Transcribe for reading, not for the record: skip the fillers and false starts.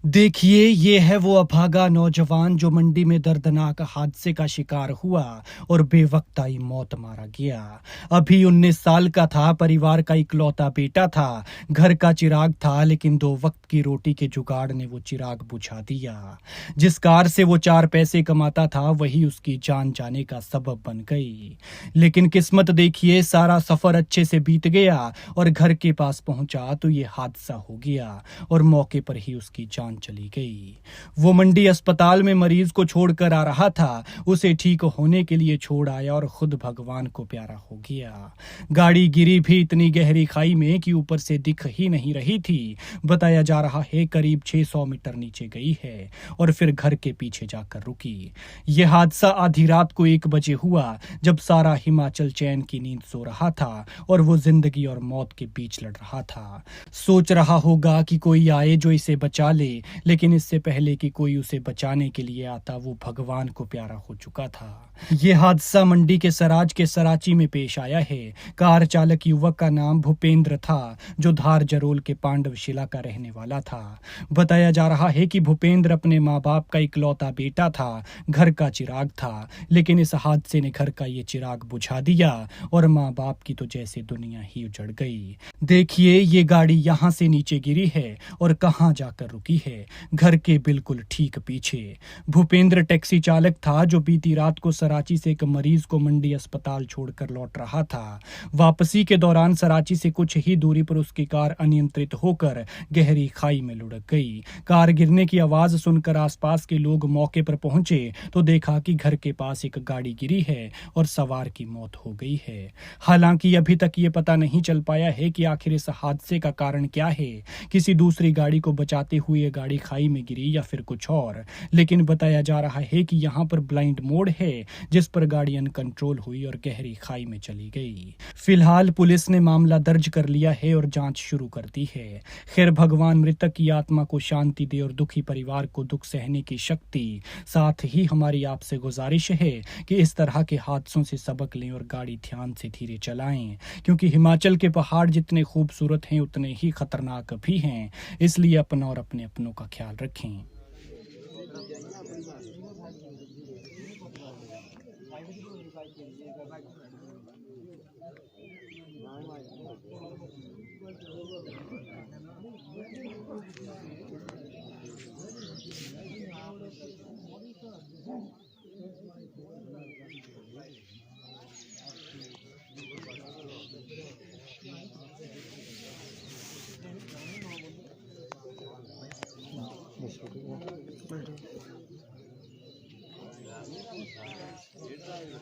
देखिए, ये है वो अभागा नौजवान जो मंडी में दर्दनाक हादसे का शिकार हुआ और बेवक्ताई मौत मारा गया। अभी 19 साल का था, परिवार का इकलौता बेटा था, घर का चिराग था, लेकिन 2 वक्त की रोटी के जुगाड़ ने वो चिराग बुझा दिया। जिस कार से वो 4 पैसे कमाता था, वही उसकी जान जाने का सबब बन गई। लेकिन किस्मत देखिए, सारा सफर अच्छे से बीत गया और घर के पास पहुंचा तो ये हादसा हो गया और मौके पर ही उसकी जान चली गई। वो मंडी अस्पताल में मरीज को छोड़कर आ रहा था, उसे ठीक होने के लिए छोड़ आया और खुद भगवान को प्यारा हो गया। गाड़ी गिरी भी इतनी गहरी खाई में कि ऊपर से दिख ही नहीं रही थी। बताया जा रहा है करीब 600 मीटर नीचे गई है और फिर घर के पीछे जाकर रुकी। यह हादसा आधी रात को 1 बजे हुआ, जब सारा हिमाचल चैन की नींद सो रहा था और वो जिंदगी और मौत के बीच लड़ रहा था। सोच रहा होगा कि कोई आए जो इसे बचा ले, लेकिन इससे पहले कि कोई उसे बचाने के लिए आता, वो भगवान को प्यारा हो चुका था। ये हादसा मंडी के सराज के सराची में पेश आया है। कार चालक युवक का नाम भूपेंद्र था, जो धार जरोल के पांडवशिला का रहने वाला था। बताया जा रहा है कि भूपेंद्र अपने माँ बाप का इकलौता बेटा था, घर का चिराग था, लेकिन इस हादसे ने घर का ये चिराग बुझा दिया और माँ बाप की तो जैसे दुनिया ही उजड़ गई। देखिए, ये गाड़ी यहाँ से नीचे गिरी है और कहाँ जाकर रुकी है, घर के बिल्कुल ठीक पीछे। भूपेंद्र टैक्सी चालक था, जो बीती रात को सराची से एक मरीज को मंडी अस्पताल छोड़कर लौट रहा था। वापसी के दौरान सराची से कुछ ही दूरी पर उसकी कार अनियंत्रित होकर गहरी खाई में लुढ़क गई। कार गिरने की आवाज सुनकर आसपास के लोग मौके पर पहुंचे तो देखा कि घर के पास एक गाड़ी गिरी है और सवार की मौत हो गई है। हालांकि अभी तक ये पता नहीं चल पाया है कि आखिर इस हादसे का कारण क्या है। किसी दूसरी गाड़ी को बचाते हुए ये गाड़ी खाई में गिरी या फिर कुछ और। लेकिन बताया जा रहा है कि यहाँ पर ब्लाइंड मोड है, जिस पर गाड़ी अनकंट्रोल हुई और गहरी खाई में चली गई। फिलहाल पुलिस ने मामला दर्ज कर लिया है और जांच शुरू कर दी है। खैर, भगवान मृतक की आत्मा को शांति दे और दुखी परिवार को दुख सहने की शक्ति। साथ ही हमारी आपसे गुजारिश है कि इस तरह के हादसों से सबक लें और गाड़ी ध्यान से धीरे चलाएं, क्योंकि हिमाचल के पहाड़ जितने खूबसूरत हैं उतने ही खतरनाक भी हैं। इसलिए अपना और अपने अपनों का ख्याल रखें।